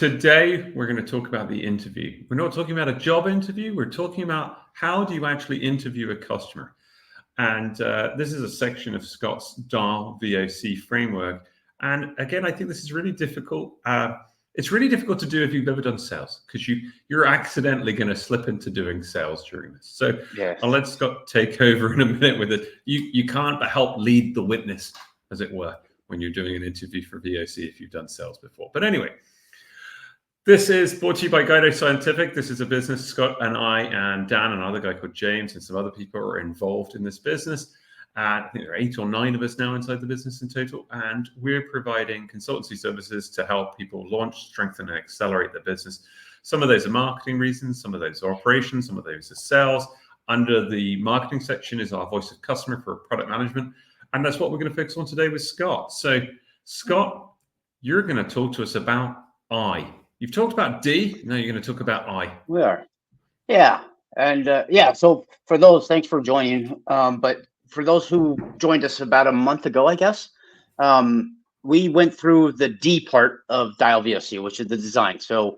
Today, we're going to talk about the interview. We're not talking about a job interview. We're talking about how do you actually interview a customer. And this is a section of Scott's Dial VOC framework. And again, I think this is really difficult. It's really difficult to do if you've never done sales, because you're accidentally going to slip into doing sales during this. So Yes. I'll let Scott take over in a minute with it. You can't help lead the witness, as it were, when you're doing an interview for VOC if you've done sales before. But anyway, this is brought to you by Guido Scientific. This is a business Scott and I and Dan and another guy called James and some other people are involved in this business. I think there are 8 or 9 of us now inside the business in total. And we're providing consultancy services to help people launch, strengthen, and accelerate their business. Some of those are marketing reasons, some of those are operations, some of those are sales. Under the marketing section is our voice of customer for product management. And that's what we're going to focus on today with Scott. So, Scott, you're going to talk to us about I. You've talked about D, now you're going to talk about I. We are. Yeah. And so for those, thanks for joining. But for those who joined us about a month ago, I guess, we went through the D part of Dial VOC, which is the design. So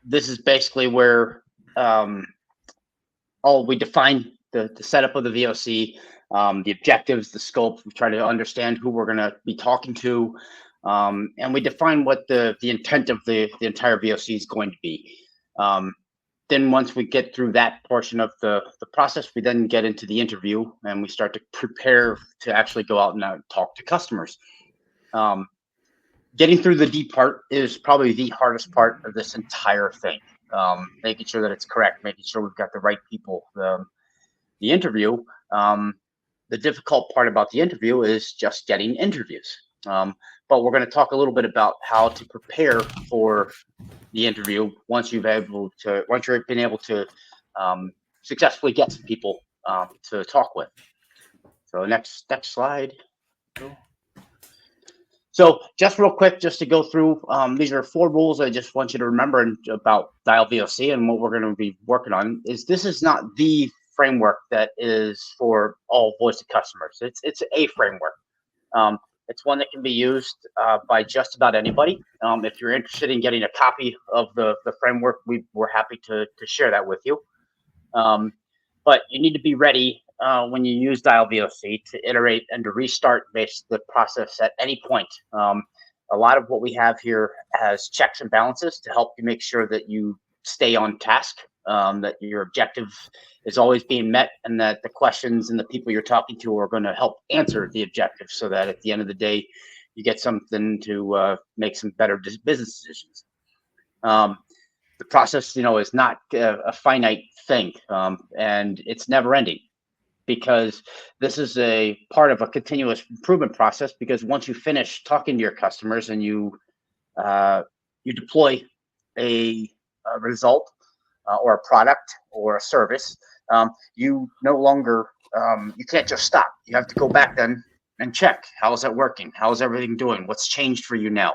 this is basically where we define the setup of the VOC, the objectives, the scope. We try to understand who we're going to be talking to. And we define what the intent of the entire VOC is going to be. Then once we get through that portion of the process, we then get into the interview and we start to prepare to actually go out and talk to customers. Getting through the D part is probably the hardest part of this entire thing. Making sure that it's correct, making sure we've got the right people. The interview, the difficult part about the interview is just getting interviews. But we're going to talk a little bit about how to prepare for the interview once you've been able to successfully get some people to talk with. So next slide. So just real quick, just to go through, these are 4 rules I just want you to remember about Dial VOC, and what we're going to be working on is this is not the framework that is for all voice of customers. It's a framework. It's one that can be used by just about anybody. If you're interested in getting a copy of the framework, we're happy to share that with you. But you need to be ready when you use Dial VOC to iterate and to restart the process at any point. A lot of what we have here has checks and balances to help you make sure that you stay on task, that your objective is always being met, and that the questions and the people you're talking to are going to help answer the objective, so that at the end of the day, you get something to make some better business decisions. The process, is not a finite thing, and it's never ending, because this is a part of a continuous improvement process. Because once you finish talking to your customers and you deploy a result or a product or a service, you no longer, you can't just stop. You have to go back then and check, how is that working? How is everything doing? What's changed for you now?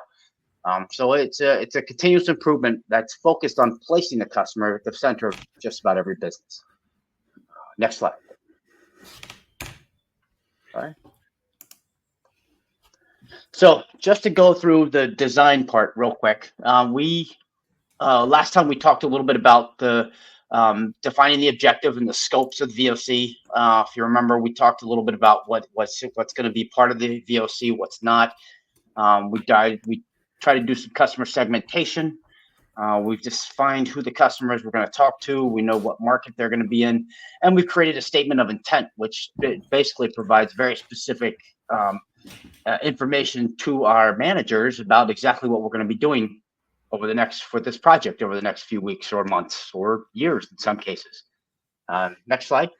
So it's a continuous improvement that's focused on placing the customer at the center of just about every business. Next slide. All right. So just to go through the design part real quick, last time we talked a little bit about the defining the objective and the scopes of the VOC. If you remember, we talked a little bit about what's going to be part of the VOC, what's not. We try to do some customer segmentation. We've defined who the customers we're going to talk to. We know what market they're going to be in, and we've created a statement of intent, which basically provides very specific information to our managers about exactly what we're going to be doing for this project over the next few weeks or months or years in some cases. Next slide.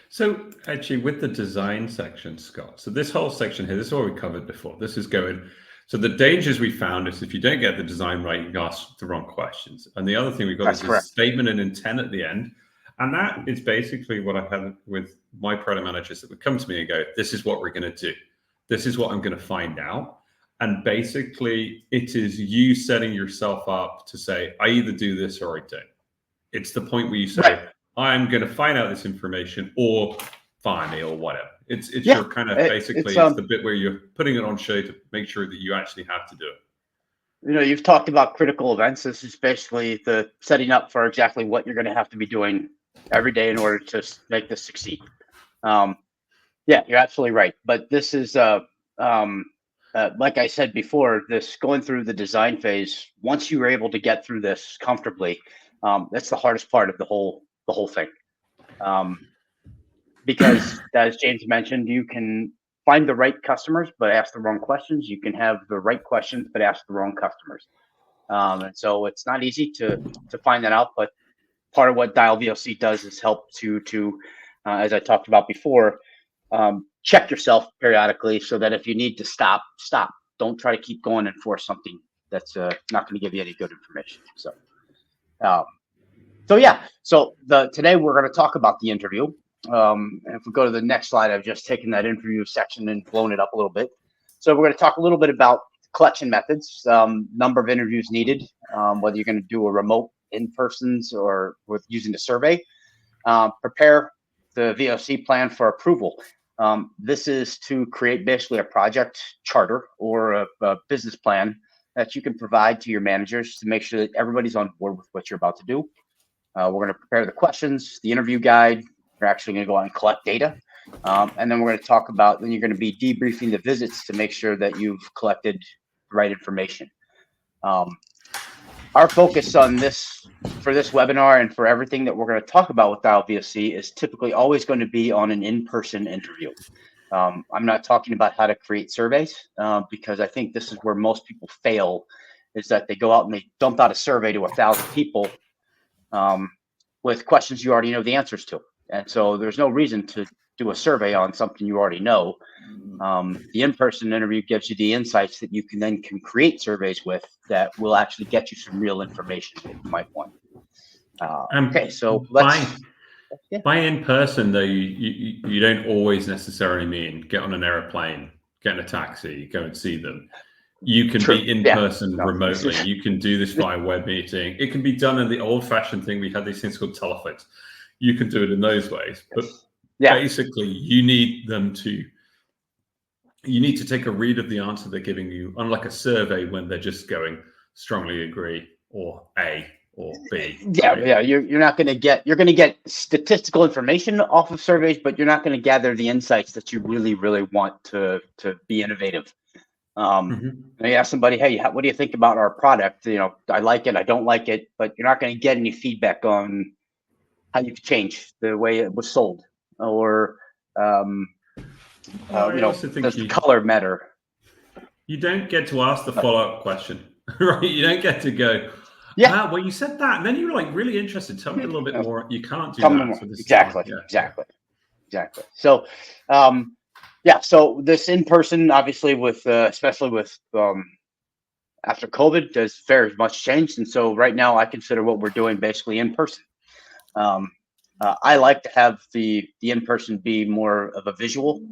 So actually with the design section, Scott, so this whole section here, this is what we covered before. This is going, so the dangers we found is if you don't get the design right, you can ask the wrong questions. And the other thing we've got is a statement and intent at the end. And that is basically what I had with my product managers that would come to me and go, this is what we're going to do. This is what I'm going to find out. And basically, it is you setting yourself up to say, I either do this or I don't. It's the point where you say, I'm going to find out this information or fire me or whatever. It's Yeah, your kind of it, basically it's it's the bit where you're putting it on show to make sure that you actually have to do it. you've talked about critical events. This is basically the setting up for exactly what you're going to have to be doing every day in order to make this succeed. Yeah, you're absolutely right. But this is, like I said before, this going through the design phase. Once you were able to get through this comfortably, that's the hardest part of the whole thing. Because as James mentioned, you can find the right customers but ask the wrong questions. You can have the right questions but ask the wrong customers. And so it's not easy to find that out. But part of what Dial VOC does is help to as I talked about before, check yourself periodically so that if you need to stop. Don't try to keep going and force something that's not going to give you any good information. So, yeah. So today we're going to talk about the interview. And if we go to the next slide, I've just taken that interview section and blown it up a little bit. So we're going to talk a little bit about collection methods, number of interviews needed, whether you're going to do a remote, in-persons, or with using a survey. Prepare the VOC plan for approval. This is to create basically a project charter or a business plan that you can provide to your managers to make sure that everybody's on board with what you're about to do. We're going to prepare the questions, the interview guide. We're actually going to go out and collect data. And then we're going to talk about, then you're going to be debriefing the visits to make sure that you've collected the right information. Our focus on this, for this webinar and for everything that we're going to talk about with Dial VOC is typically always going to be on an in-person interview. I'm not talking about how to create surveys because I think this is where most people fail, is that they go out and they dump out a survey to 1,000 people with questions you already know the answers to. And so there's no reason to do a survey on something you already know. The in-person interview gives you the insights that you can create surveys with that will actually get you some real information that you might want. Okay, so by in person though, you don't always necessarily mean get on an airplane, get in a taxi, go and see them. You can be in person remotely. You can do this via web meeting. It can be done in the old-fashioned thing. We had these things called telephones. You can do it in those ways, but basically you need to take a read of the answer they're giving you, unlike a survey when they're just going strongly agree or A or B. Yeah. You're not going to get, you're going to get statistical information off of surveys, but you're not going to gather the insights that you really, really want to be innovative. You ask somebody, hey, what do you think about our product? I like it, I don't like it, but you're not going to get any feedback on how you could change the way it was sold, or does the color matter? You don't get to ask the follow-up question, right? You don't get to go, well, you said that, and then you were like really interested. Tell me a little bit more. You can't do that. So exactly. So, so this in person, obviously, with especially with after COVID, there's very much changed, and so right now I consider what we're doing basically in person. I like to have the in-person be more of a visual,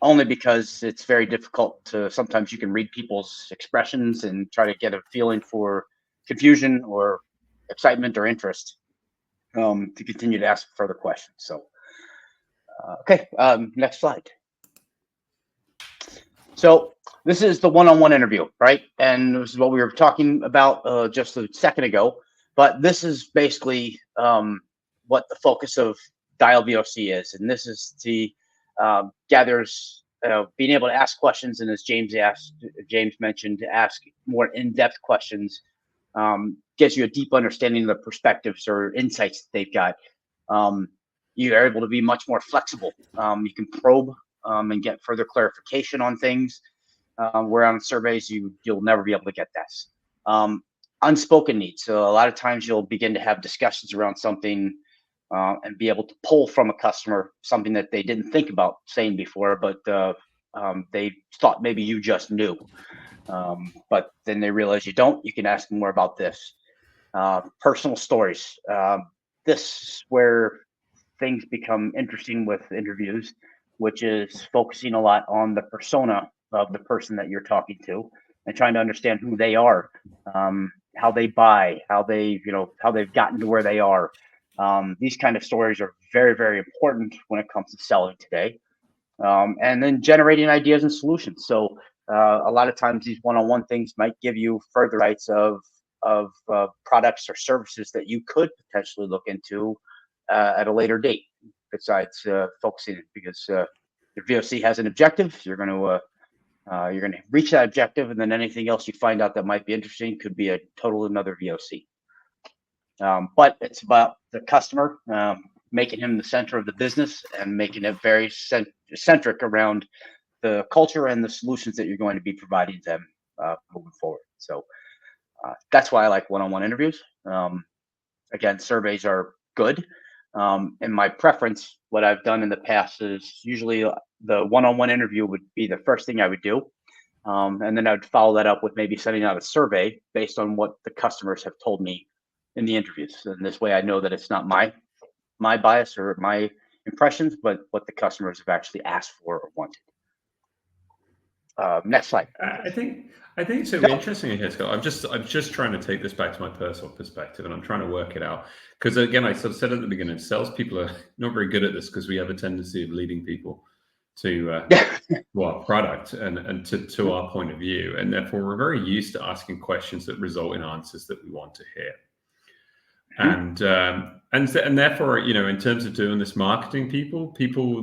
only because it's very difficult to, sometimes you can read people's expressions and try to get a feeling for confusion or excitement or interest to continue to ask further questions. So, next slide. So this is the one-on-one interview, right? And this is what we were talking about just a second ago. But this is basically what the focus of Dial VOC is, and this is the gathers being able to ask questions, and as James mentioned, to ask more in-depth questions gets you a deep understanding of the perspectives or insights that they've got. You are able to be much more flexible. You can probe and get further clarification on things, where on surveys you'll never be able to get that. Unspoken needs. So a lot of times you'll begin to have discussions around something and be able to pull from a customer something that they didn't think about saying before, but they thought maybe you just knew. But then they realize you don't. You can ask them more about this. Personal stories. This is where things become interesting with interviews, which is focusing a lot on the persona of the person that you're talking to and trying to understand who they are, how they buy, how they've gotten to where they are, These kind of stories are very, very important when it comes to selling today. And then generating ideas and solutions. So a lot of times these one-on-one things might give you further insights of products or services that you could potentially look into at a later date. Besides focusing, because your VOC has an objective, you're going to reach that objective, and then anything else you find out that might be interesting could be a total another VOC. But it's about the customer, making him the center of the business and making it very centric around the culture and the solutions that you're going to be providing them moving forward. So that's why I like one-on-one interviews. Again, surveys are good. And my preference, what I've done in the past is usually the one-on-one interview would be the first thing I would do. And then I would follow that up with maybe sending out a survey based on what the customers have told me in the interviews. And this way I know that it's not my bias or my impressions, but what the customers have actually asked for or wanted. Next slide. I think it's so interesting here, Scott. I'm just trying to take this back to my personal perspective, and I'm trying to work it out. Because again, I sort of said at the beginning, salespeople are not very good at this because we have a tendency of leading people to our product and to our point of view, and therefore we're very used to asking questions that result in answers that we want to hear. And therefore, in terms of doing this, marketing people,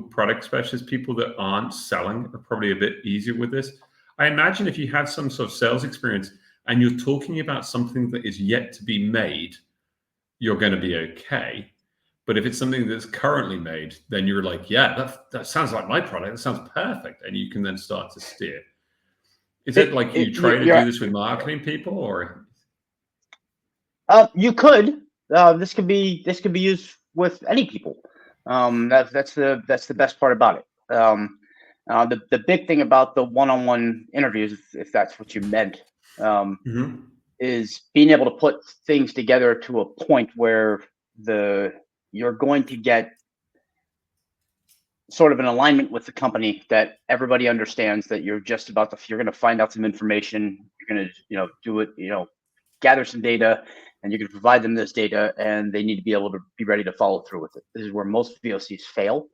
product specialists, people that aren't selling are probably a bit easier with this. I imagine if you have some sort of sales experience and you're talking about something that is yet to be made, you're going to be okay. But if it's something that's currently made, then you're like, yeah, that sounds like my product. That sounds perfect. And you can then start to steer. Is it like you try to do this with marketing people, or? You could. This could be used with any people. That's the best part about it. The big thing about the one-on-one interviews, if that's what you meant, is being able to put things together to a point where you're going to get sort of an alignment with the company, that everybody understands that you're going to find out some information. You're going to do it, gather some data, and you're going to provide them this data, and they need to be able to be ready to follow through with it. This is where most VOCs fail.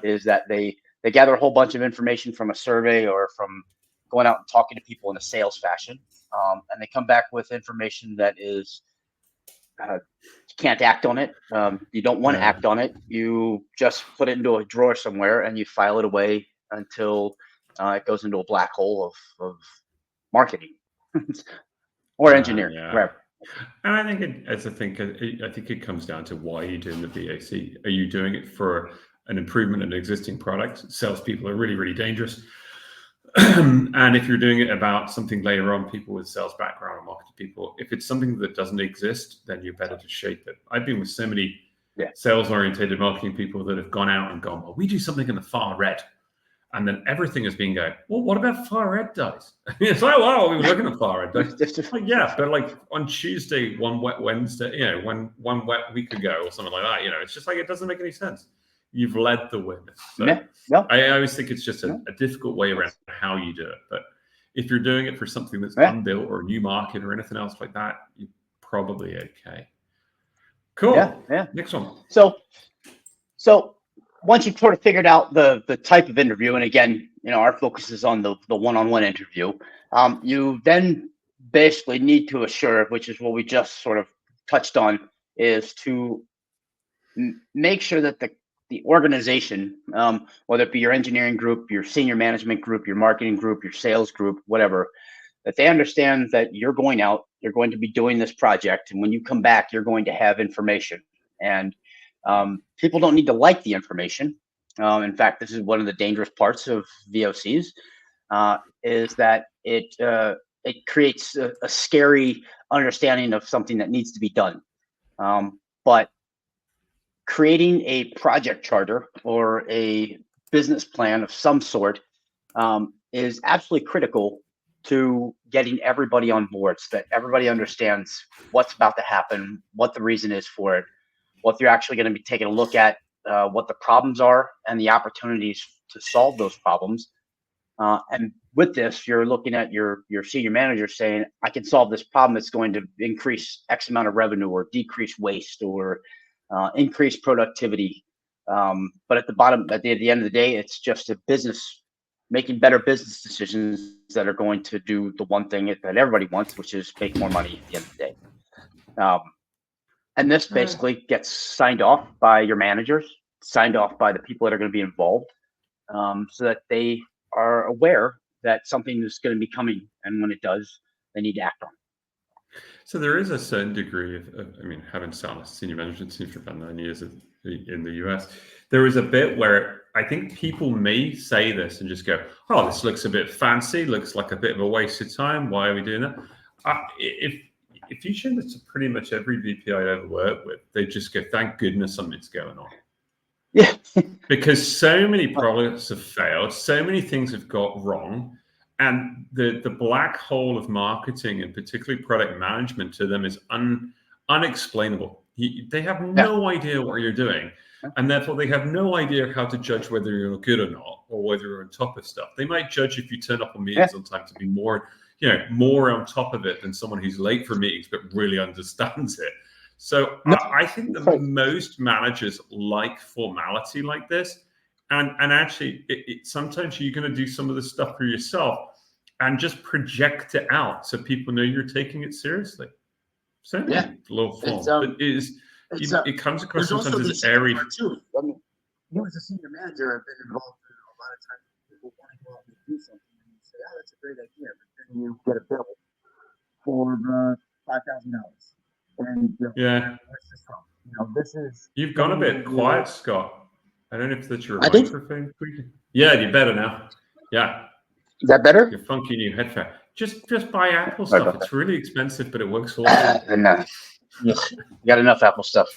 Is that they gather a whole bunch of information from a survey or from going out and talking to people in a sales fashion, and they come back with information that is you can't act on it. You don't want to act on it. You just put it into a drawer somewhere and you file it away until it goes into a black hole of marketing or engineering, wherever. And I think it comes down to why you're doing the VOC. Are you doing it for an improvement in an existing product? Salespeople are really, really dangerous. And if you're doing it about something later on, people with sales background or marketing people, if it's something that doesn't exist, then you're better to shape it. I've been with so many sales-oriented marketing people that have gone out and gone, well, we do something in the far red. And then everything has been going, well, what about far red dice? It's like, wow, we were looking at far red dice. Like, yeah, but like on Tuesday, one wet Wednesday, one wet week ago or something like that, it's just like, it doesn't make any sense. You've led the witness. So I always think it's just a difficult way around how you do it. But if you're doing it for something that's unbuilt or a new market or anything else like that, you're probably okay. Cool. Yeah. Next one. So once you've sort of figured out the type of interview, and again, our focus is on the one-on-one interview, you then basically need to assure, which is what we just sort of touched on, is to make sure that the organization, whether it be your engineering group, your senior management group, your marketing group, your sales group, whatever, that they understand that you're going to be doing this project. And when you come back, you're going to have information. And people don't need to like the information. In fact, this is one of the dangerous parts of VOCs, is that it creates a scary understanding of something that needs to be done. But creating a project charter or a business plan of some sort is absolutely critical to getting everybody on board, so that everybody understands what's about to happen, what the reason is for it, what they're actually going to be taking a look at, what the problems are and the opportunities to solve those problems. And with this, you're looking at your senior manager saying, I can solve this problem that's going to increase X amount of revenue or decrease waste or increase productivity. But at the end of the day, it's just a business making better business decisions that are going to do the one thing that everybody wants, which is make more money at the end of the day. And this basically gets signed off by your managers, signed off by the people that are going to be involved, so that they are aware that something is going to be coming, and when it does, they need to act on it. So there is a certain degree of I mean, having sat on a senior management team for about 9 years in the US, there is a bit where I think people may say this and just go, "Oh, this looks a bit fancy. Looks like a bit of a waste of time. Why are we doing that?" If you show this to pretty much every VP I ever worked with, they just go, "Thank goodness something's going on." Yeah. Because so many products have failed, so many things have got wrong, and the black hole of marketing and particularly product management to them is unexplainable. They have no idea what you're doing, and therefore they have no idea how to judge whether you're good or not, or whether you're on top of stuff. They might judge if you turn up on meetings on time to be more on top of it than someone who's late for meetings but really understands it. So I think that most managers like formality like this, and actually, sometimes you're going to do some of the stuff for yourself and just project it out so people know you're taking it seriously. So a little form, but it comes across sometimes as airy. Too. I mean, you as a senior manager have been involved in a lot of times. People want to go out and do something, and you say, "Oh, that's a great idea," but then you get a bill for $5,000. And where's this from? This is. You've gone a bit quiet, Scott. I don't know if that's your microphone. Yeah, you're better now. Yeah. Is that better? Your funky new headphone. Just buy Apple stuff. It's really expensive, but it works awesome. You got enough Apple stuff.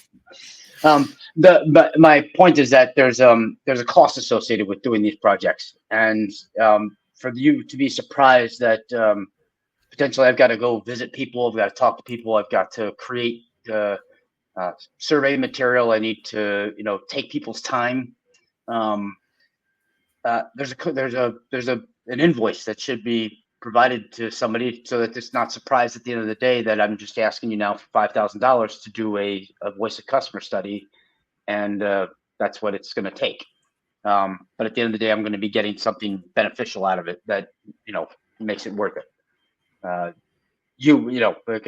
But my point is that there's a cost associated with doing these projects, and for you to be surprised that potentially I've got to go visit people, I've got to talk to people, I've got to create survey material, I need to take people's time. There's an invoice that should be provided to somebody so that it's not surprised at the end of the day that I'm just asking you now for $5,000 to do a voice of customer study, and that's what it's going to take. But at the end of the day, I'm going to be getting something beneficial out of it that makes it worth it. Like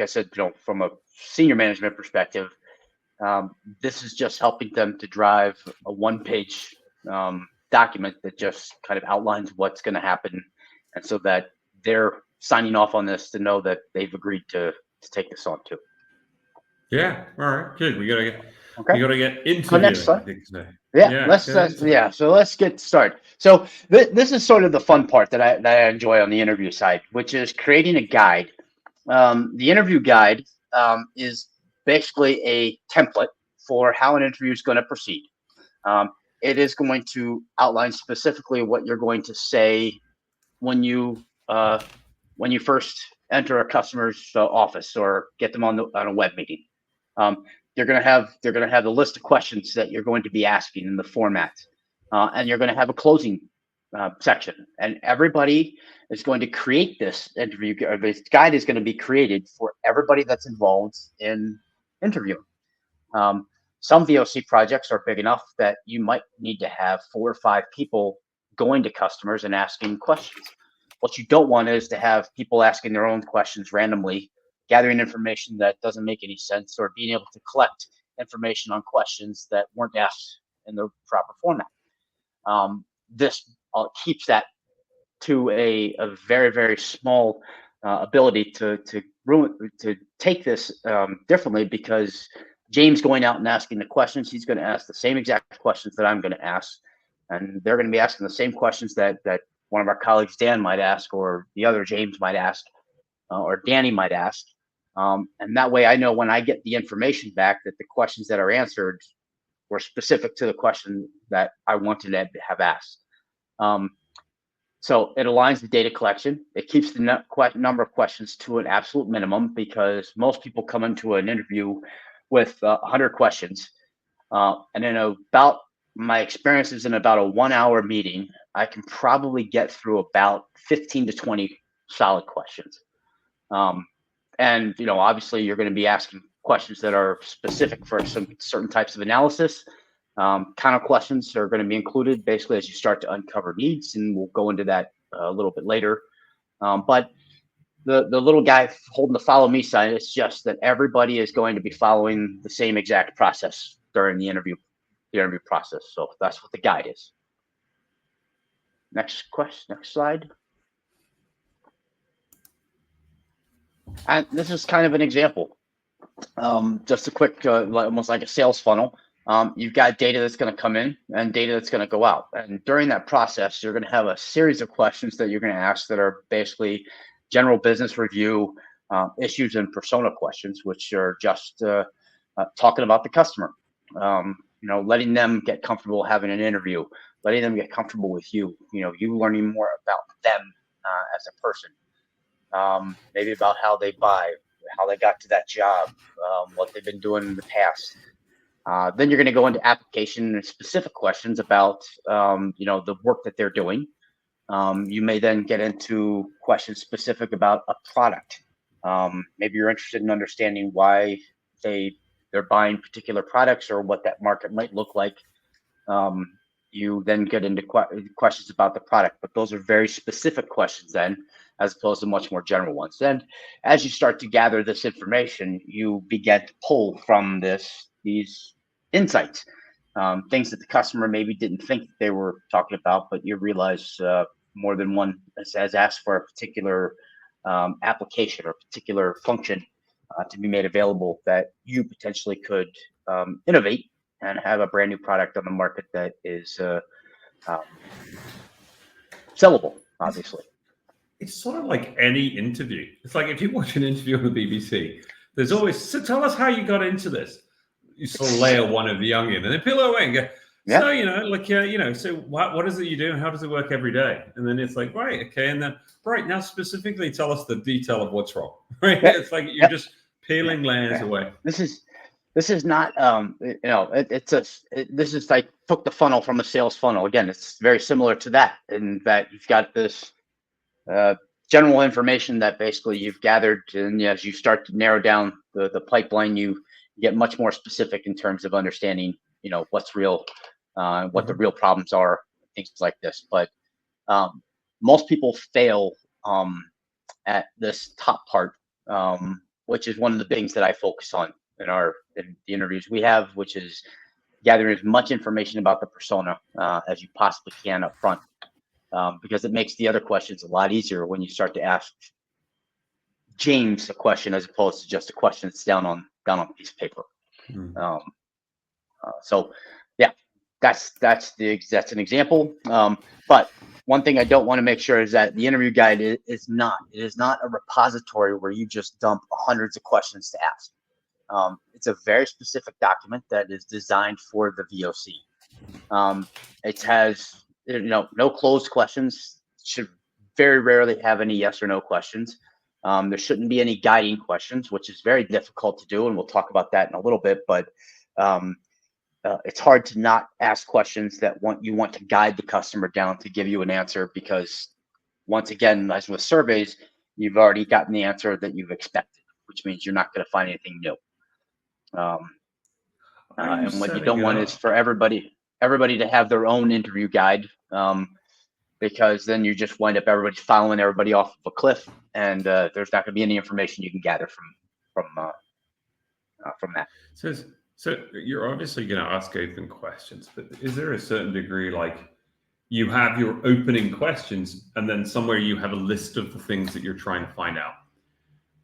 I said, from a senior management perspective, this is just helping them to drive a one-page document that just kind of outlines what's going to happen, and so that they're signing off on this to know that they've agreed to take this on too. Yeah. All right. Good. We gotta get into next it, I think today. So let's get started. So this is sort of the fun part that I enjoy on the interview side, which is creating a guide. The interview guide is basically a template for how an interview is going to proceed. It is going to outline specifically what you're going to say when you first enter a customer's office or get them on a web meeting. They're going to have the list of questions that you're going to be asking in the format, and you're going to have a closing section. And everybody is going to create this interview. This guide is going to be created for everybody that's involved in interviewing. Some VOC projects are big enough that you might need to have 4 or 5 people going to customers and asking questions. What you don't want is to have people asking their own questions randomly, gathering information that doesn't make any sense, or being able to collect information on questions that weren't asked in the proper format. This keeps that to a very, very small ability to take this differently, because James going out and asking the questions, he's going to ask the same exact questions that I'm going to ask, and they're going to be asking the same questions that one of our colleagues, Dan, might ask, or the other James might ask, or Danny might ask. And that way I know when I get the information back that the questions that are answered were specific to the question that I wanted to have asked. So it aligns the data collection. It keeps the number of questions to an absolute minimum, because most people come into an interview with 100 questions. And in my experience is in about a 1 hour meeting, I can probably get through about 15 to 20 solid questions. And obviously you're going to be asking questions that are specific for some certain types of analysis. Kind of questions are going to be included basically as you start to uncover needs, and we'll go into that a little bit later. But the little guy holding the follow me sign, it's just that everybody is going to be following the same exact process during the interview process. So that's what the guide is. Next slide. And this is kind of an example. Just a quick, almost like a sales funnel. You've got data that's going to come in and data that's going to go out. And during that process, you're going to have a series of questions that you're going to ask that are basically general business review, issues and persona questions, which are just talking about the customer. Letting them get comfortable having an interview, letting them get comfortable with you. You learning more about them as a person. Maybe about how they buy, how they got to that job, what they've been doing in the past. Then you're going to go into application and specific questions about, the work that they're doing. You may then get into questions specific about a product. Maybe you're interested in understanding why they're buying particular products or what that market might look like. You then get into questions about the product, but those are very specific questions then, as opposed to much more general ones. And as you start to gather this information, you begin to pull from these insights, things that the customer maybe didn't think they were talking about, but you realize more than one has asked for a particular application or particular function to be made available that you potentially could innovate and have a brand new product on the market that is sellable, obviously. It's sort of like any interview. It's like if you watch an interview on the BBC, there's always, so tell us how you got into this. You sort of layer one of the young in and then peel away and go, so, so what is it you do and how does it work every day? And then it's like, right, okay. And then, right, now specifically tell us the detail of what's wrong, right? Yeah. It's like you're just peeling layers away. This is not, this is like took the funnel from a sales funnel. Again, it's very similar to that in that you've got this general information that basically you've gathered, and as you start to narrow down the pipeline, you get much more specific in terms of understanding, what's real, what the real problems are, things like this. But most people fail at this top part, which is one of the things that I focus on in the interviews we have, which is gathering as much information about the persona as you possibly can up front, because it makes the other questions a lot easier when you start to ask James a question as opposed to just a question that's down on a piece of paper. So yeah, that's an example. But one thing I don't want to make sure is that the interview guide is not a repository where you just dump hundreds of questions to ask. It's a very specific document that is designed for the VOC. It has no closed questions. Should very rarely have any yes or no questions. There shouldn't be any guiding questions, which is very difficult to do, and we'll talk about that in a little bit. But it's hard to not ask questions that you want to guide the customer down to give you an answer, because once again, as with surveys, you've already gotten the answer that you've expected, which means you're not going to find anything new. And what you don't want is for everybody to have their own interview guide, because then you just wind up everybody's following everybody off of a cliff, and there's not going to be any information you can gather from that. So you're obviously going to ask open questions, but is there a certain degree, like you have your opening questions and then somewhere you have a list of the things that you're trying to find out,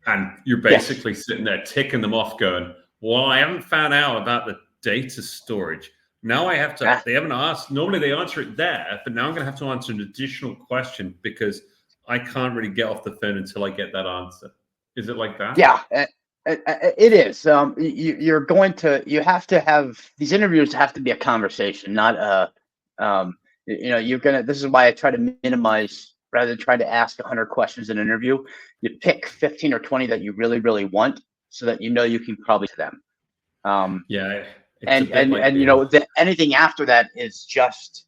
and you're basically sitting there ticking them off going, well, I haven't found out about the data storage. Now I have to, they haven't asked, normally they answer it there, but now I'm going to have to answer an additional question because I can't really get off the phone until I get that answer. Is it like that? Yeah, it is. You have to have, these interviews have to be a conversation, not this is why I try to minimize, rather than trying to ask 100 questions in an interview, you pick 15 or 20 that you really, really want, so that you can probably to them. Yeah. Anything after that is just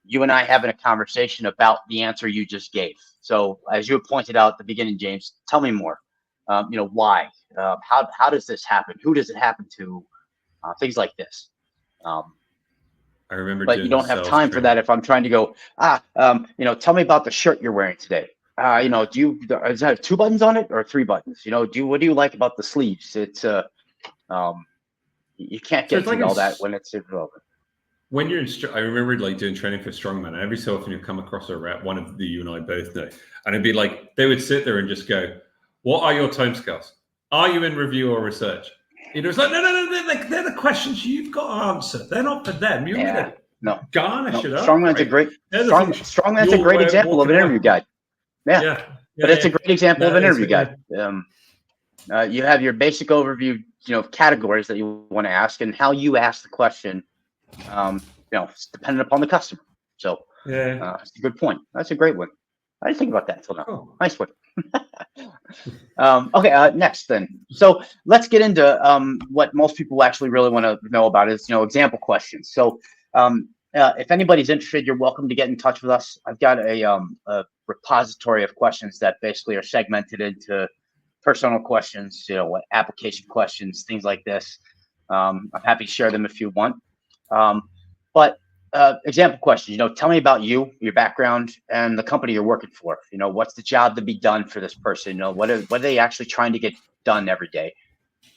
you and I having a conversation about the answer you just gave. So as you pointed out at the beginning, James, tell me more. Why? How does this happen? Who does it happen to? Things like this. I remember But you doing a don't have sales time for that training. if I'm trying to go, tell me about the shirt you're wearing today. Does it have 2 buttons on it or 3 buttons? What do you like about the sleeves? It's you can't So get it's like into all that when it's irrelevant. when you're I remember like doing training for strongman, and every so often you come across a rep, one of the you and I both know, and it'd be like they would sit there and just go, "What are your timescales? Are you in review or research?" It's like, no, they're the questions you've got to answer. They're not for them. You're Yeah, gonna no, garnish it up, Strongman's a right? great They're the things Strongman's a you're great example of walking an away. interview guide. Yeah, Yeah, but it's a great example of an interview guide. You have your basic overview, categories that you want to ask, and how you ask the question, it's dependent upon the customer. So, it's a good point. That's a great one. I didn't think about that until now. Cool. Nice one. Okay, next then. So let's get into what most people actually really want to know about is, example questions. So if anybody's interested, you're welcome to get in touch with us. I've got a repository of questions that basically are segmented into personal questions, application questions, things like this. I'm happy to share them if you want. But example questions, tell me about you, your background, and the company you're working for. What's the job to be done for this person? What are they actually trying to get done every day?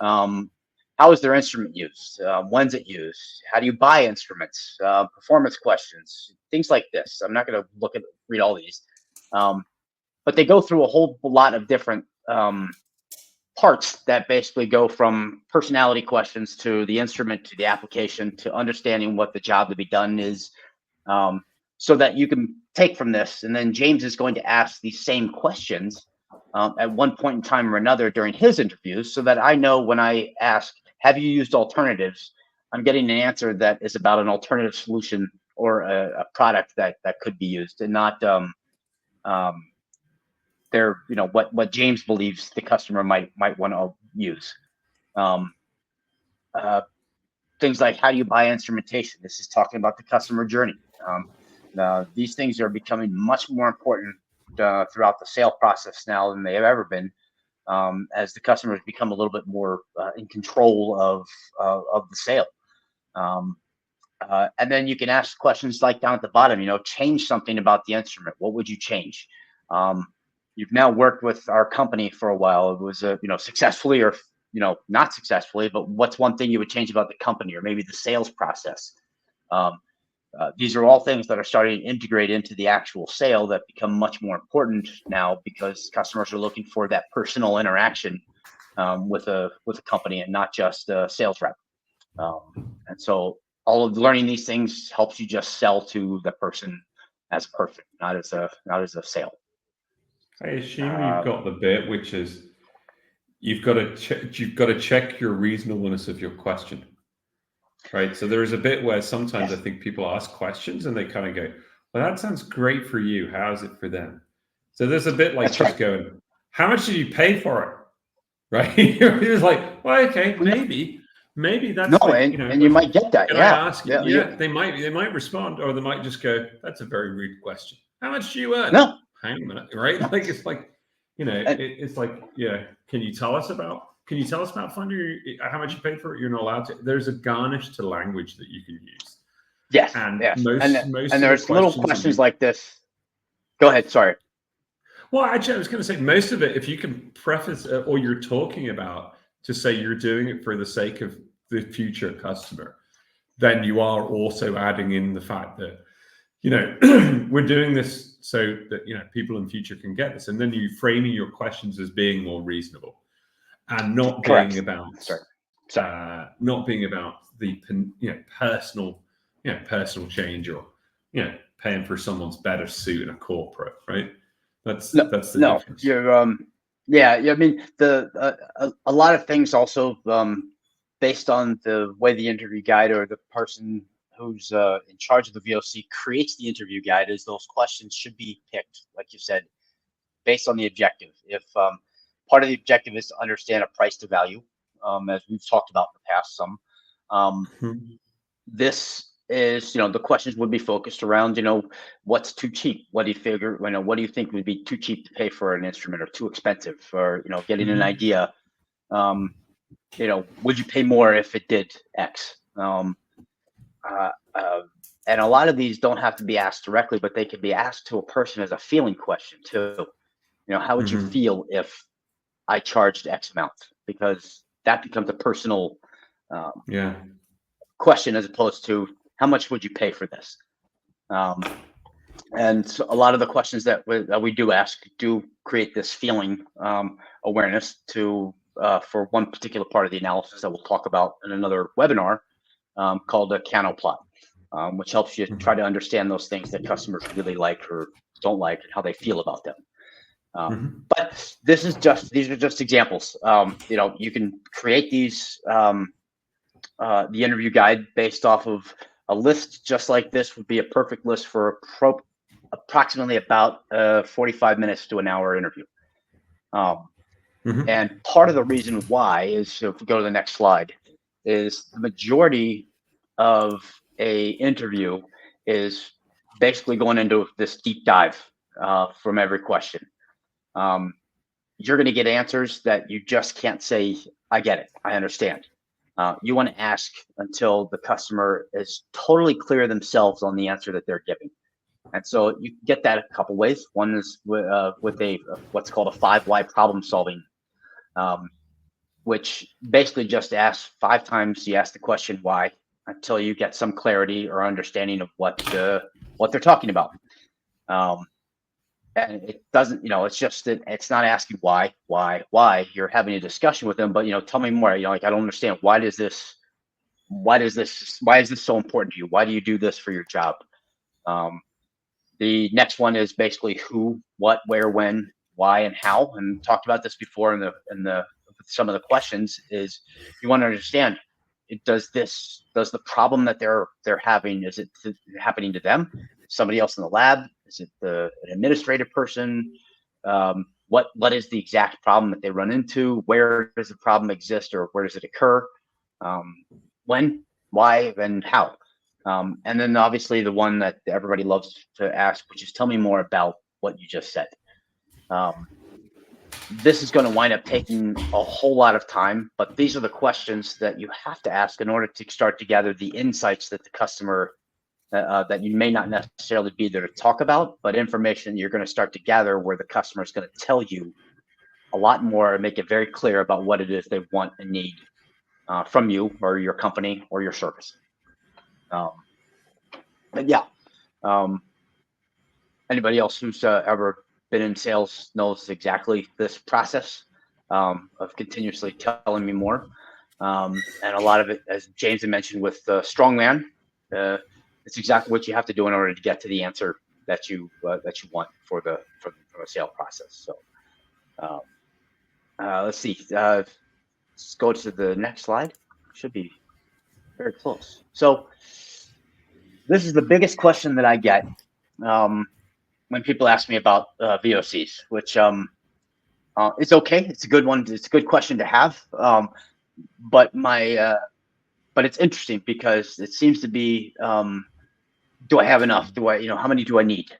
How is their instrument used? When's it used? How do you buy instruments? Performance questions, things like this. I'm not going to read all these, but they go through a whole lot of different parts that basically go from personality questions to the instrument to the application to understanding what the job to be done is, so that you can take from this. And then James is going to ask these same questions at one point in time or another during his interviews, so that I know when I ask, have you used alternatives, I'm getting an answer that is about an alternative solution or a product that could be used, and not what James believes the customer might want to use. Things like, how do you buy instrumentation? This is talking about the customer journey. These things are becoming much more important throughout the sale process now than they have ever been, as the customers become a little bit more in control of the sale. And then you can ask questions like down at the bottom, change something about the instrument. What would you change? You've now worked with our company for a while. It was, successfully or, not successfully, but what's one thing you would change about the company or maybe the sales process? These are all things that are starting to integrate into the actual sale that become much more important now, because customers are looking for that personal interaction with a company and not just a sales rep. And so all of learning these things helps you just sell to the person as a person, not as a sale. I assume you've got the bit which is you've got to check your reasonableness of your question, right? So there is a bit where sometimes I think people ask questions and they kind of go, "Well, that sounds great for you. How is it for them?" So there's a bit like going, "How much did you pay for it?" Right? You're just like, "Well, okay, maybe that's no, and you might get that. Can I ask? Yeah, they might respond, or they might just go, "That's a very rude question. How much do you earn?" No. Hang a minute, right? Like it's like, it's like, yeah. Can you tell us about Finder? How much you paid for it? You're not allowed to. There's a garnish to language that you can use. Yes, and yes. most and there's little questions like this. Go ahead. Sorry. Well, actually, I was going to say most of it, if you can preface or you're talking about to say you're doing it for the sake of the future customer, then you are also adding in the fact that we're doing this so that people in future can get this, and then you framing your questions as being more reasonable and not being about not being about the personal change or paying for someone's better suit in a corporate, right? That's the difference. You're I mean a lot of things also based on the way the interview guide or the person who's in charge of the VOC creates the interview guide is those questions should be picked, like you said, based on the objective. If part of the objective is to understand a price to value, as we've talked about in the past, this is, the questions would be focused around, what's too cheap? What do you figure, what do you think would be too cheap to pay for an instrument, or too expensive, or, getting an idea. Would you pay more if it did X? Uh, uh, and a lot of these don't have to be asked directly, but they can be asked to a person as a feeling question too. How would you feel if I charged X amount? Because that becomes a personal Yeah. question, as opposed to how much would you pay for this? And so a lot of the questions that we do ask do create this feeling awareness to for one particular part of the analysis that we'll talk about in another webinar, called a Kano plot, which helps you try to understand those things that customers really like or don't like, and how they feel about them. But these are just examples. You can create these, the interview guide based off of a list just like this would be a perfect list for approximately about 45 minutes to an hour interview. And part of the reason why is, if we go to the next slide, is the majority of a interview is basically going into this deep dive from every question. You're going to get answers that you just can't say, I get it, I understand. You want to ask until the customer is totally clear themselves on the answer that they're giving. And so you get that a couple ways. One is with a what's called a 5 why problem solving, which basically just asks 5 times. You ask the question why until you get some clarity or understanding of what they're talking about. And it doesn't, it's just that it's not asking why. You're having a discussion with them, but tell me more. Like, I don't understand. Why is this so important to you? Why do you do this for your job? The next one is basically who, what, where, when, why, and how. And talked about this before in the some of the questions. Is you want to understand, does the problem that they're having, is it happening to them, somebody else in the lab? Is it an administrative person? What is the exact problem that they run into? Where does the problem exist, or where does it occur? When, why, and how? And then obviously the one that everybody loves to ask, which is tell me more about what you just said. This is going to wind up taking a whole lot of time, but these are the questions that you have to ask in order to start to gather the insights that the customer, that you may not necessarily be there to talk about, but information you're going to start to gather where the customer is going to tell you a lot more and make it very clear about what it is they want and need from you or your company or your service. But yeah, anybody else who's ever been in sales knows exactly this process of continuously telling me more. And a lot of it, as James had mentioned with Strongman, it's exactly what you have to do in order to get to the answer that you want for the sale process. So let's see. Let's go to the next slide. Should be very close. So this is the biggest question that I get when people ask me about VOCs, which it's okay. It's a good one. It's a good question to have. But it's interesting because it seems to be, do I have enough? How many do I need?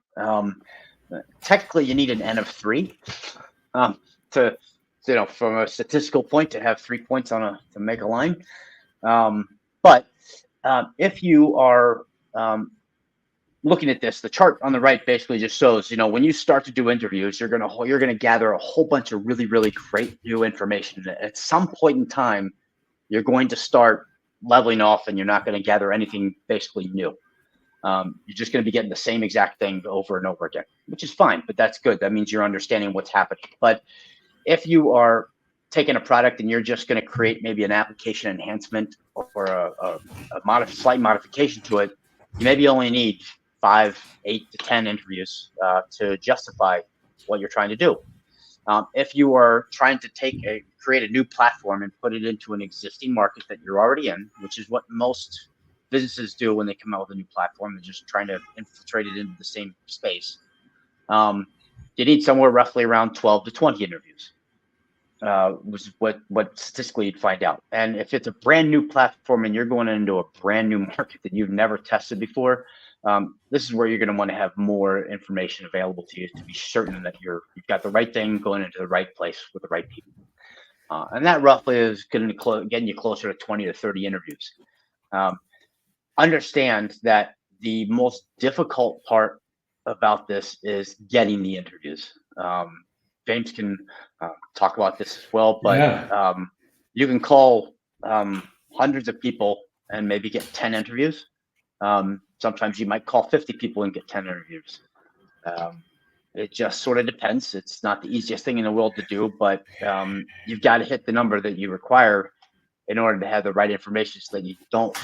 Technically, you need an N of 3 to, from a statistical point, to have 3 points to make a line. But if you are looking at this, the chart on the right basically just shows, when you start to do interviews, you're gonna gather a whole bunch of really, really great new information. At some point in time, you're going to start leveling off, and you're not going to gather anything basically new. You're just going to be getting the same exact thing over and over again, which is fine, but that's good. That means you're understanding what's happening. But if you are taking a product and you're just going to create maybe an application enhancement or a slight modification to it, you maybe only need 5, 8 to 10 interviews to justify what you're trying to do. If you are trying to create a new platform and put it into an existing market that you're already in, which is what most businesses do when they come out with a new platform, they're just trying to infiltrate it into the same space. You need somewhere roughly around 12 to 20 interviews. was what statistically you'd find out. And if it's a brand new platform and you're going into a brand new market that you've never tested before, this is where you're going to want to have more information available to you to be certain that you've got the right thing going into the right place with the right people. And that roughly is going to getting you closer to 20 to 30 interviews. Understand that the most difficult part about this is getting the interviews. James can talk about this as well, but you can call hundreds of people and maybe get 10 interviews. Sometimes you might call 50 people and get 10 interviews. It just sort of depends. It's not the easiest thing in the world to do, but you've got to hit the number that you require in order to have the right information so that you don't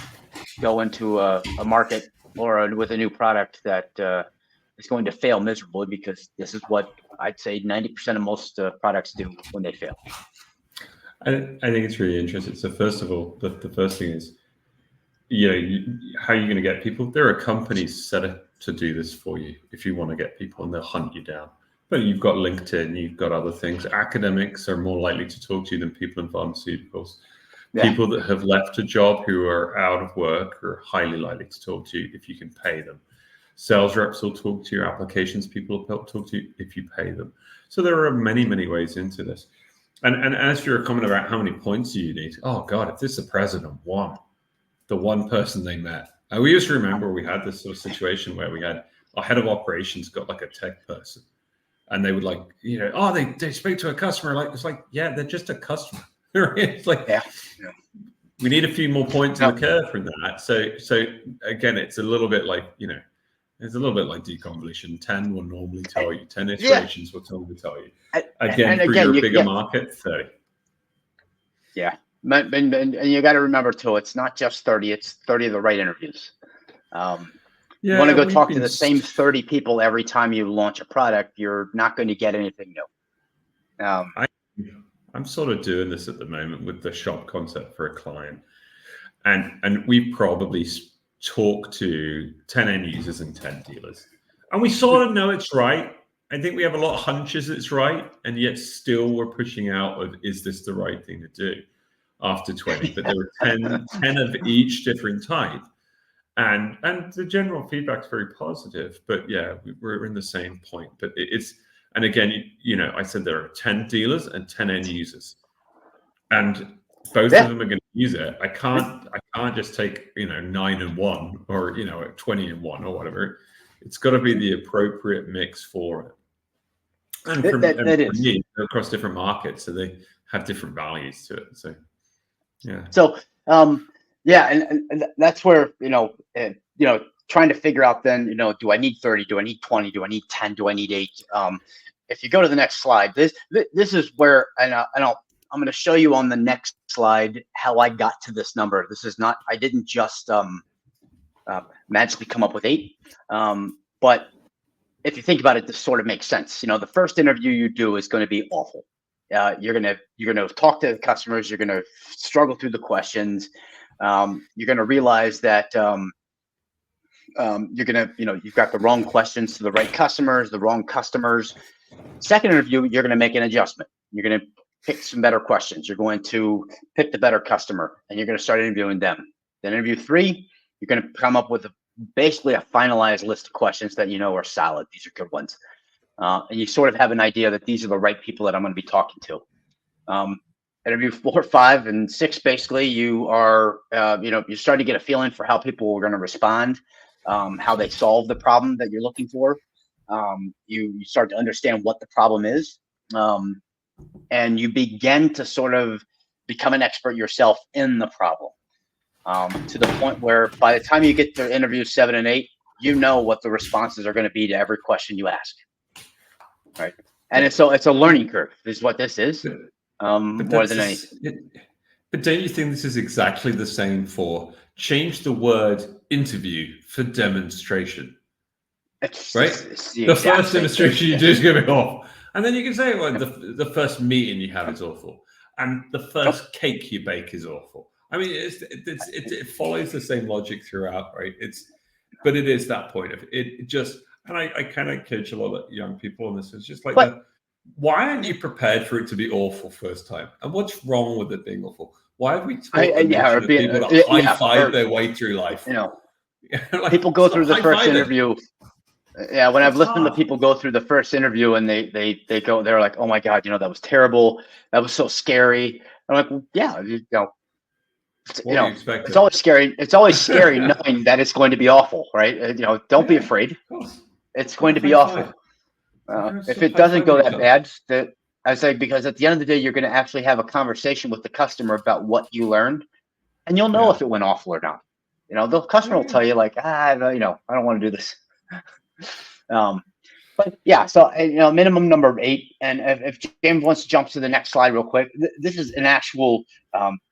go into a market or with a new product that is going to fail miserably, because this is what I'd say 90% of most products do when they fail. I think it's really interesting. So first of all, the first thing is, how are you going to get people? There are companies set up to do this for you if you want to get people, and they'll hunt you down. But you've got LinkedIn, you've got other things. Academics are more likely to talk to you than people in pharmaceuticals. Yeah. People that have left a job who are out of work are highly likely to talk to you if you can pay them. Sales reps will talk to your applications. People will talk to you if you pay them. So there are many, many ways into this. And as for your comment about how many points do you need? Oh God, if this is the president won, the one person they met. And we used to remember we had this sort of situation where we had our head of operations got like a tech person, and they would they speak to a customer. It's like, yeah, they're just a customer. It's like, we need a few more points in the curve from that. So again, it's a little bit like, it's a little bit like deconvolution. 10 will normally tell you. 10 iterations will normally tell you. Again, for your bigger market, 30. Yeah. And you got to remember too, it's not just 30, it's 30 of the right interviews. You want to go talk to the same 30 people every time you launch a product, you're not going to get anything new. I'm sort of doing this at the moment with the shop concept for a client. And we probably talk to 10 end users and 10 dealers. And we sort of know it's right. I think we have a lot of hunches it's right. And yet still we're pushing out of, is this the right thing to do after 20? But there were 10 of each different type. And the general feedback's very positive. But yeah, we're in the same point. But and again, I said there are 10 dealers and 10 end users. And both of them are going to use it. I can't just take 9 and 1 or 20 and 1 or whatever. It's got to be the appropriate mix for it. And for me, they're across different markets, so they have different values to it. So yeah. So and that's where trying to figure out then do I need 30? Do I need 20? Do I need 10? Do I need 8? If you go to the next slide, this is where I'm going to show you on the next slide how I got to this number. This is not, I didn't just magically come up with 8. But if you think about it, this sort of makes sense. The first interview you do is going to be awful. You're going to talk to the customers. You're going to struggle through the questions. You're going to realize that you're going to, you've got the wrong questions to the right customers, the wrong customers. Second interview, you're going to make an adjustment. You're going to pick some better questions. You're going to pick the better customer, and you're going to start interviewing them. Then interview 3, you're going to come up with basically a finalized list of questions that are solid. These are good ones. And you sort of have an idea that these are the right people that I'm going to be talking to. Interview 4, 5, and 6, basically, you are, you start to get a feeling for how people are going to respond, how they solve the problem that you're looking for. You start to understand what the problem is. And you begin to sort of become an expert yourself in the problem, to the point where by the time you get to interview 7 and 8, you know what the responses are going to be to every question you ask. Right. And it's a learning curve is what this is, more than anything. But don't you think this is exactly the same for change the word interview for demonstration? Right? The first demonstration you do is going to be off. And then you can say, well, the first meeting you have is awful. And the first cake you bake is awful. I mean, it follows the same logic throughout, right? But it is that point of it just, and I kind of coach a lot of young people on this. It's just like why aren't you prepared for it to be awful first time? And what's wrong with it being awful? Why have we taught the nation of people to high-five their way through life? Like, people go through the first interview. Yeah, when I've listened to people go through the first interview and they go, they're like, oh my God, that was terrible. That was so scary. I'm like, well, yeah, it's always scary. It's always scary knowing that it's going to be awful, right? Don't be afraid. It's going to be awful. If it doesn't go that bad, I say, because at the end of the day, you're going to actually have a conversation with the customer about what you learned, and you'll know if it went awful or not. The customer will tell you like, I don't want to do this. But yeah, so minimum number of 8. And if James wants to jump to the next slide real quick, this is an actual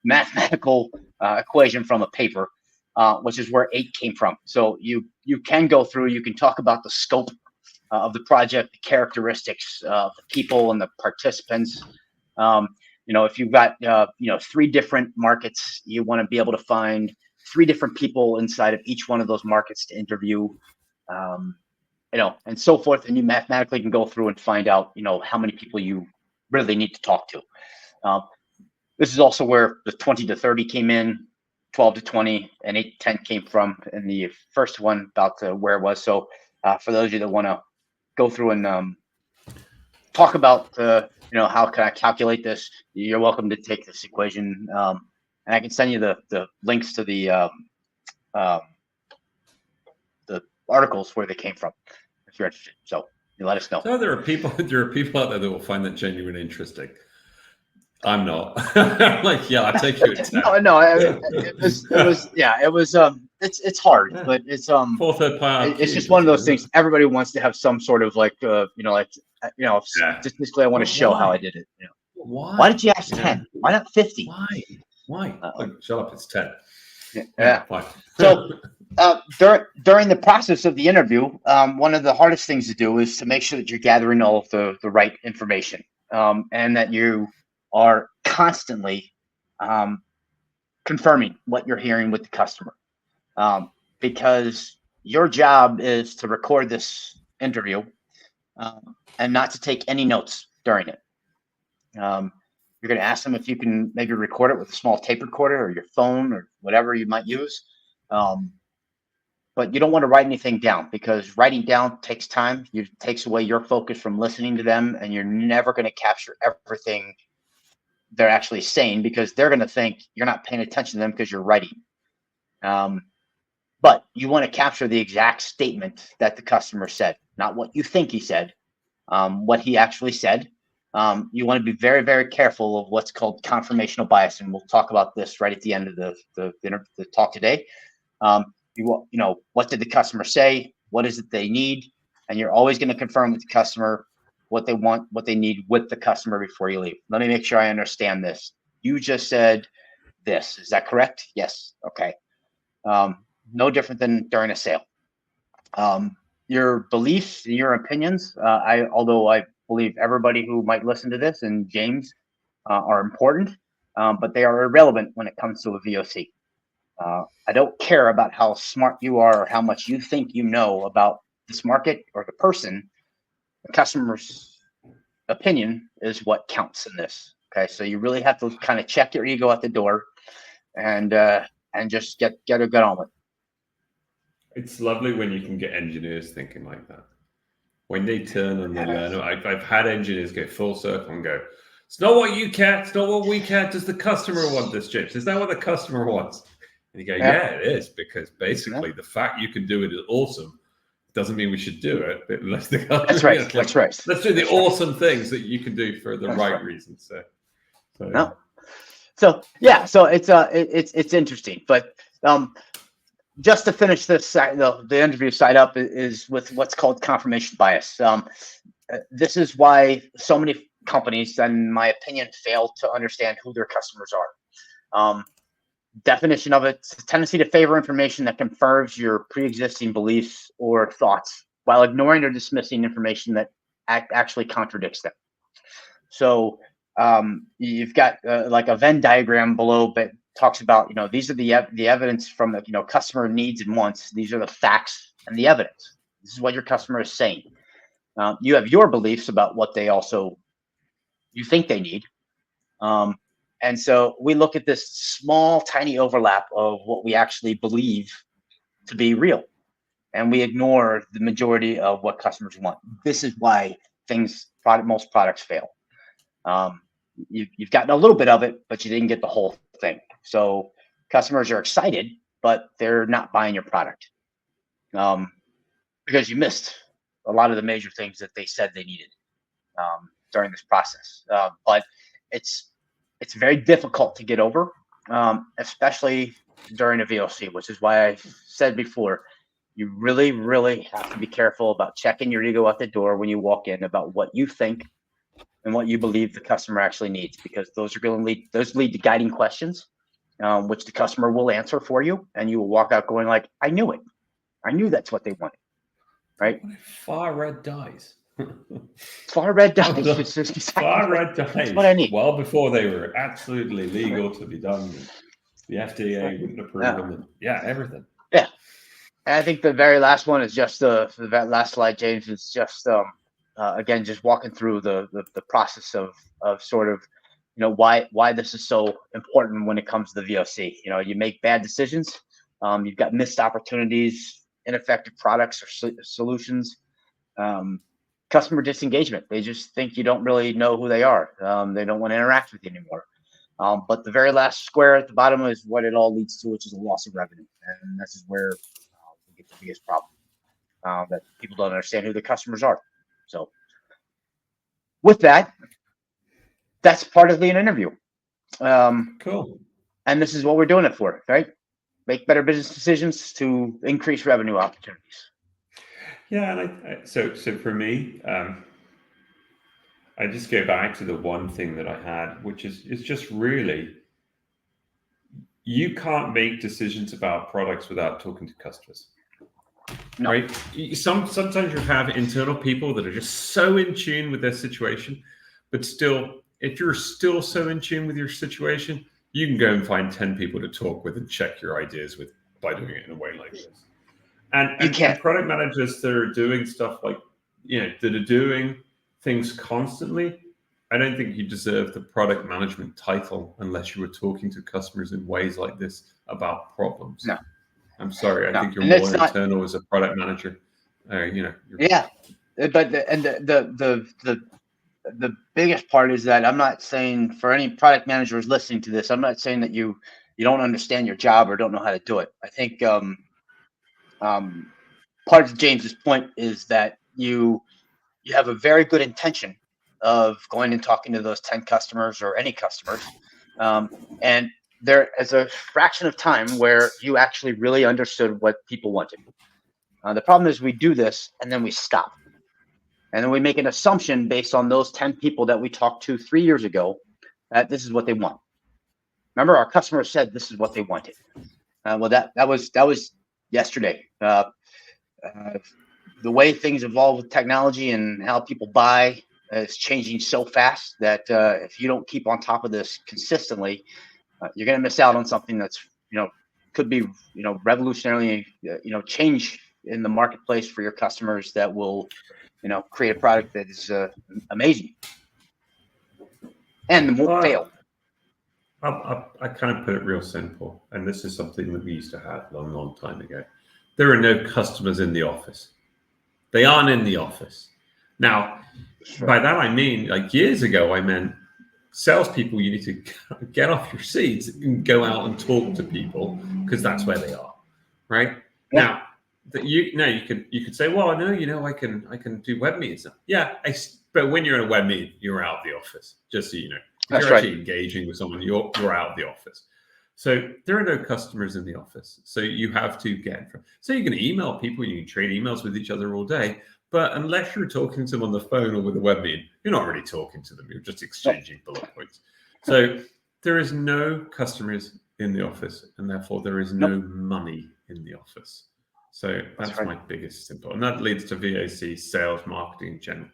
mathematical equation from a paper, which is where 8 came from. So you can go through, you can talk about the scope of the project, the characteristics of the people and the participants. If you've got 3 different markets, you want to be able to find 3 different people inside of each one of those markets to interview. And so forth. And you mathematically can go through and find out, how many people you really need to talk to. This is also where the 20 to 30 came in, 12 to 20, and 8 to 10 came from in the first one about where it was. So for those of you that want to go through and talk about, how can I calculate this, you're welcome to take this equation. And I can send you the links to the articles where they came from if you're interested. So you let us know. So there are people out there that will find that genuinely interesting. I'm not. Like, yeah, I'll take you at 10. No, it was it's hard, but it's it's just one of those things. Everybody wants to have some sort of statistically, I want to show how I did it. Why did you ask 10? Why not 50? Why? Shut up, it's 10. Yeah. Fine. So during the process of the interview, one of the hardest things to do is to make sure that you're gathering all of the right information, and that you are constantly confirming what you're hearing with the customer, because your job is to record this interview and not to take any notes during it. You're going to ask them if you can maybe record it with a small tape recorder or your phone or whatever you might use. But you don't want to write anything down, because writing down takes time. It takes away your focus from listening to them, and you're never going to capture everything they're actually saying, because they're going to think you're not paying attention to them because you're writing. But you want to capture the exact statement that the customer said, not what you think he said, what he actually said. You want to be very, very careful of what's called confirmational bias, and we'll talk about this right at the end of the talk today. What did the customer say? What is it they need? And you're always going to confirm with the customer what they want, what they need with the customer before you leave. Let me make sure I understand this. You just said this. Is that correct? Yes. Okay. No different than during a sale. Your beliefs, your opinions, although I believe everybody who might listen to this, and James, are important, but they are irrelevant when it comes to a VOC. I don't care about how smart you are or how much you think you know about this market or the person. The customer's opinion is what counts in this. Okay, so you really have to kind of check your ego at the door, and just get on with it. It's lovely when you can get engineers thinking like that. When they turn and they learn. I've had engineers go full circle and go, it's not what you care, it's not what we care. Does the customer want this, James? Is that what the customer wants? And you go, yeah, it is, because basically the fact you can do it is awesome. Doesn't mean we should do it. That's right. That's right. Let's do the awesome things that you can do for the right reasons. So it's interesting, but just to finish this, the interview side up is with what's called confirmation bias. This is why so many companies, in my opinion, fail to understand who their customers are. Definition of it: it's a tendency to favor information that confirms your pre-existing beliefs or thoughts, while ignoring or dismissing information that actually contradicts them. So you've got like a Venn diagram below, but talks about, these are the evidence from the customer needs and wants. These are the facts and the evidence. This is what your customer is saying. You have your beliefs about what you think they need. And so we look at this small, tiny overlap of what we actually believe to be real. And we ignore the majority of what customers want. This is why most products fail. You've gotten a little bit of it, but you didn't get the whole thing. So customers are excited, but they're not buying your product because you missed a lot of the major things that they said they needed during this process. But it's very difficult to get over, especially during a VOC, which is why I said before, you really, really have to be careful about checking your ego at the door when you walk in about what you think and what you believe the customer actually needs, because those lead to guiding questions, which the customer will answer for you, and you will walk out going like, I knew it. I knew that's what they wanted, right? Far red dies. Far red dies. Far red dies. That's what I need. Well before they were absolutely legal to be done. The FDA wouldn't approve them. And everything. Yeah. And I think the very last one is just the last slide, James, is just again, just walking through the process of sort of, why this is so important when it comes to the VOC. You make bad decisions. You've got missed opportunities, ineffective products or solutions, customer disengagement. They just think you don't really know who they are. They don't want to interact with you anymore. But the very last square at the bottom is what it all leads to, which is a loss of revenue. And this is where we get the biggest problem, that people don't understand who the customers are. So with that, that's part of the interview. Cool. And this is what we're doing it for, right? Make better business decisions to increase revenue opportunities. Yeah, and so for me, I just go back to the one thing that I had, which is just really, you can't make decisions about products without talking to customers. No. Right? Sometimes you have internal people that are just so in tune with their situation, but still, if you're still so in tune with your situation, you can go and find 10 people to talk with and check your ideas with by doing it in a way like this. And product managers that are doing stuff like, that are doing things constantly, I don't think you deserve the product management title unless you were talking to customers in ways like this about problems. No. I'm sorry. I think you're more internal as a product manager. Yeah, but the biggest part is that I'm not saying, for any product managers listening to this, I'm not saying that you don't understand your job or don't know how to do it. I think part of James's point is that you have a very good intention of going and talking to those 10 customers or any customers, and there is a fraction of time where you actually really understood what people wanted. The problem is we do this and then we stop. And then we make an assumption based on those 10 people that we talked to 3 years ago that this is what they want. Remember, our customers said this is what they wanted. Well, that was yesterday. The way things evolve with technology and how people buy is changing so fast that if you don't keep on top of this consistently, you're going to miss out on something that's could be revolutionarily change in the marketplace for your customers that will create a product that is amazing and won't fail. I kind of put it real simple, and this is something that we used to have a long time ago. There are no customers in the office. They aren't in the office. Now, by that I mean, like years ago, I meant salespeople, you need to get off your seats and go out and talk to people because that's where they are, right? Yeah. Now, you could say, well, no, I can do web meetings. Yeah, but when you're in a web meeting, you're out of the office. Just so you know, if you're actually engaging with someone, you're out of the office. So there are no customers in the office. So you have to get from. So you can email people, you can trade emails with each other all day. But unless you're talking to them on the phone or with a web meeting, you're not really talking to them. You're just exchanging bullet points. So there is no customers in the office, and therefore there is no money in the office. So that's my biggest simple. And that leads to VOC, sales, marketing in general,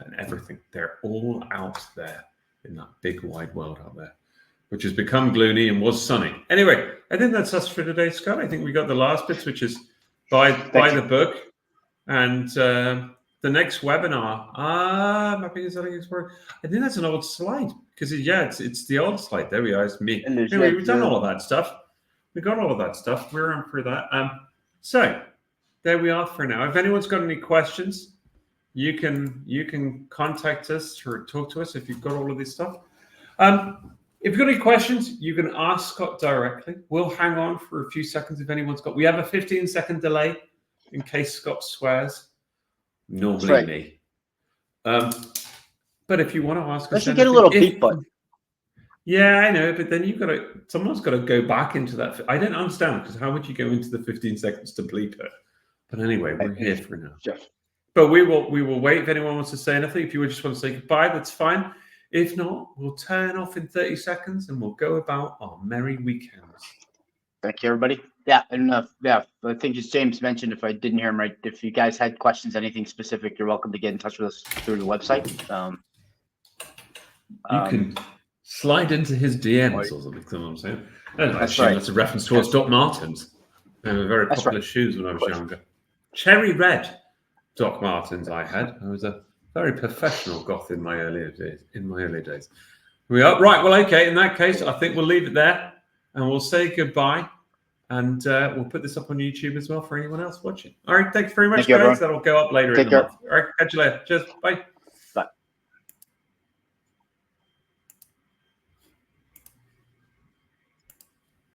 and everything. They're all out there in that big wide world out there, which has become gloomy and was sunny. Anyway, I think that's us for today, Scott. I think we got the last bits, which is buy the book. And the next webinar. Mapping and Selling Explorer. I think that's an old slide because it's the old slide. There we are. It's me. And there's Anyway, we've done all of that stuff. We got all of that stuff. We're on for that. So there we are for now. If anyone's got any questions, you can contact us or talk to us if you've got all of this stuff. If you've got any questions, you can ask Scott directly. We'll hang on for a few seconds if anyone's got. We have a 15-second delay in case Scott swears. Normally right. me. But if you want to ask us, you get a little beep button. Yeah, I know, but then someone's got to go back into that. I don't understand because how would you go into the 15 seconds to bleep it? But anyway, we're here for now. Jeff. But we will wait if anyone wants to say anything. If you just want to say goodbye, that's fine. If not, we'll turn off in 30 seconds and we'll go about our merry weekends. Thank you, everybody. Yeah, and I think as James mentioned, if I didn't hear him right, if you guys had questions, anything specific, you're welcome to get in touch with us through the website. You can slide into his DMs or something. You know what I'm saying? That's right. That's a reference towards Doc Martens. They were very popular shoes when I was younger. Cherry red Doc Martens I had. I was a very professional goth in my earlier days. We are right. Well, okay. In that case, I think we'll leave it there, and we'll say goodbye, and we'll put this up on YouTube as well for anyone else watching. All right. Thanks very much, guys. That'll go up later in the month. All right. Catch you later. Cheers. Bye.